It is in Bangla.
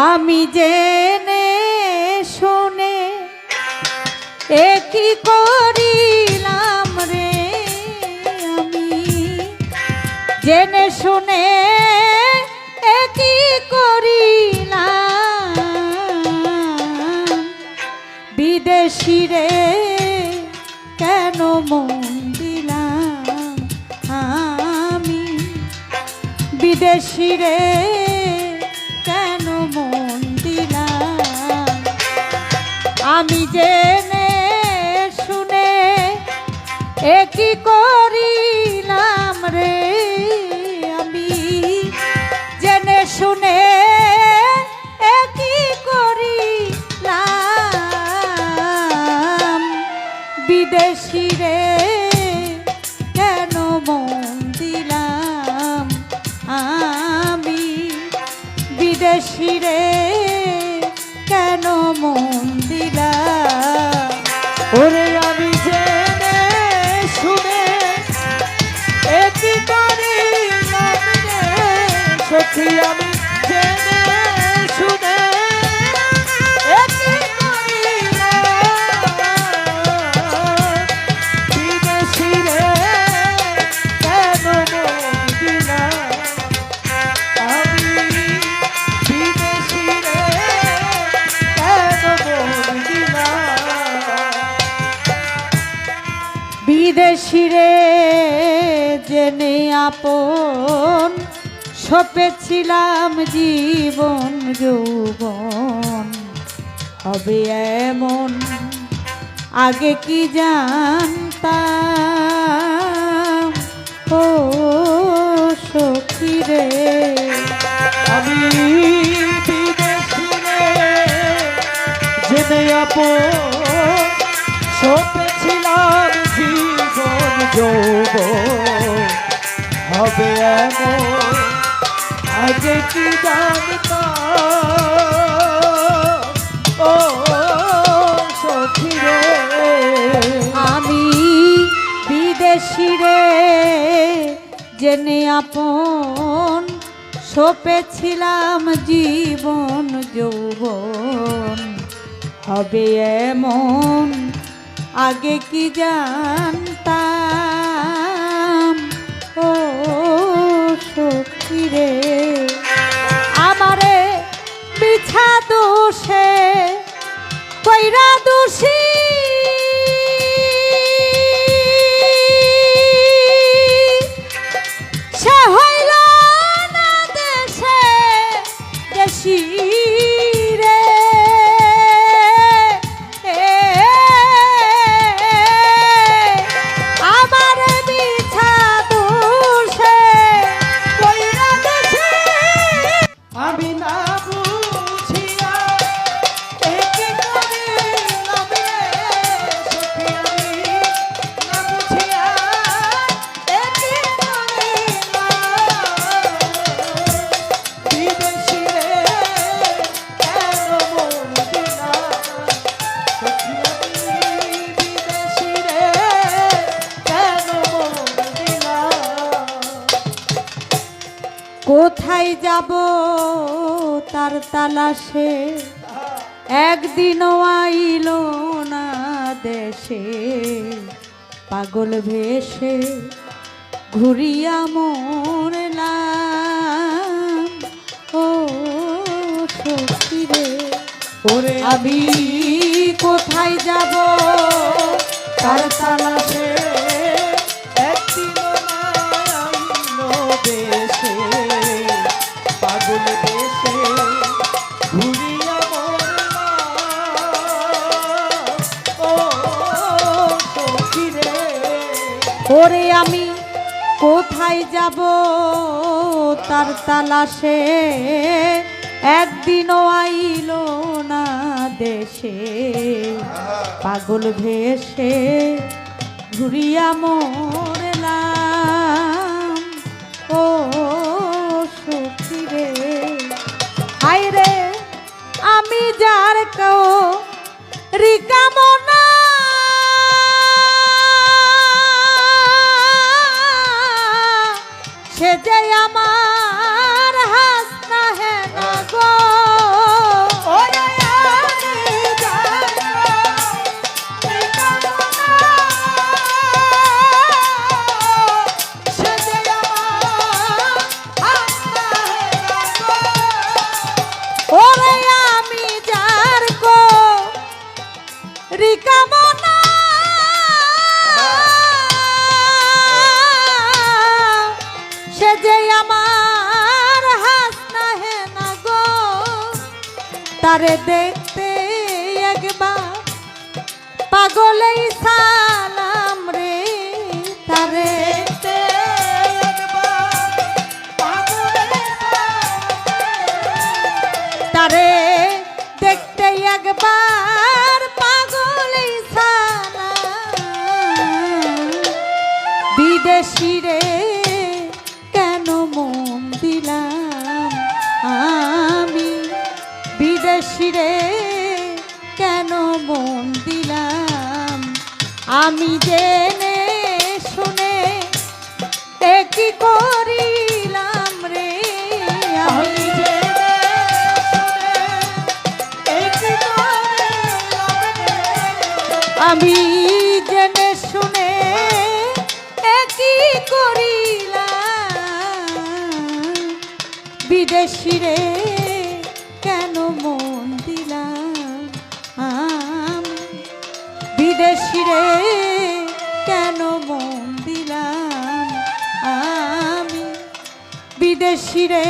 আমি জেনে শুনে একই করিলাম রে, আমি জেনে শুনে একই করিলাম। বিদেশি রে কেন মন দিলাম আমি, বিদেশি রে কেন মন দিলাম। আমি জেনে শুনে একই করিলাম রে, আমি জেনে শুনে একই করিলাম। বিদেশি রে কেন মন দিলাম আমি, বিদেশি রে কেন মন দিলাম। ওরে আমি জেনে শুনে একই করিলাম রে, সখী আমি জেনে শুনে একই করিলাম। বিদেশি রে কেন মন দিলাম আমি, বিদেশি রে কেন মন দিলাম। বিদেশি রে জেনে আপন সপেছিলাম জীবন যৌবন হবে এমন, আগে কি জানতাম ও সখী রে। আমি বিদেশি রে জেনে আপন সপেছিলাম জীবন যৌবন হবে এমন, আগে কি জানতাম ও সখী রে। আমি বিদেশি রে জেনে আপন সপেছিলাম জীবন যৌবন হবে এমন, আগে কি জানতাম ও সখী রে। আমারে মিছা দোষে কইরা দোষী সে হইল না দেশে দেশি রে। আমার মিছা দোষে কইরা দোষী আমি না বুঝিয়া একই করিলাম রে, সখী আমি না বুঝিয়া একই করিলাম। বিদেশি রে কেন মন দিলাম, সখী আমি বিদেশি রে কেন মন দিলাম। কোথায় যাব তার তালাশে, একদিনও আইল না দেশে। পাগল ভেসে ঘুরিয়া মরলাম ও সখী রে। ওরে আমি কোথায় যাব তার তালাশে, একদিনও না আইল দেশে। পাগল দেশে ঘুরিয়া মরলাম ও সখী রে। ওরে আমি কোথায় যাব তার তালাশে, একদিনও আইল না দেশে। পাগল ভেসে ঘুরিয়া মরলাম ও সখী রে। হায় রে আমি যার কেউ রিকামনা সে যে আমার হাসনা হে গো। রিকামনা সে যে আমার হাসনা হে না গো, তারে দেখতে একবার পাগলেই সালাম রে, তারে দেখতে একবার পাগলের তারে দেখতে একবার পাগলেই সালাম। বিদেশি রে কেন মন দিলাম আমি, বিদেশি রে কেন মন দিলাম আমি, জেনে শুনে একই করিলাম রে আমি, আমি জেনে শুনে একই করিলাম রে। আমি জেনে শুনে একই করিলাম, বিদেশি রে কেন মন দিলাম আমি, বিদেশি রে কেন মন দিলাম আমি, বিদেশি রে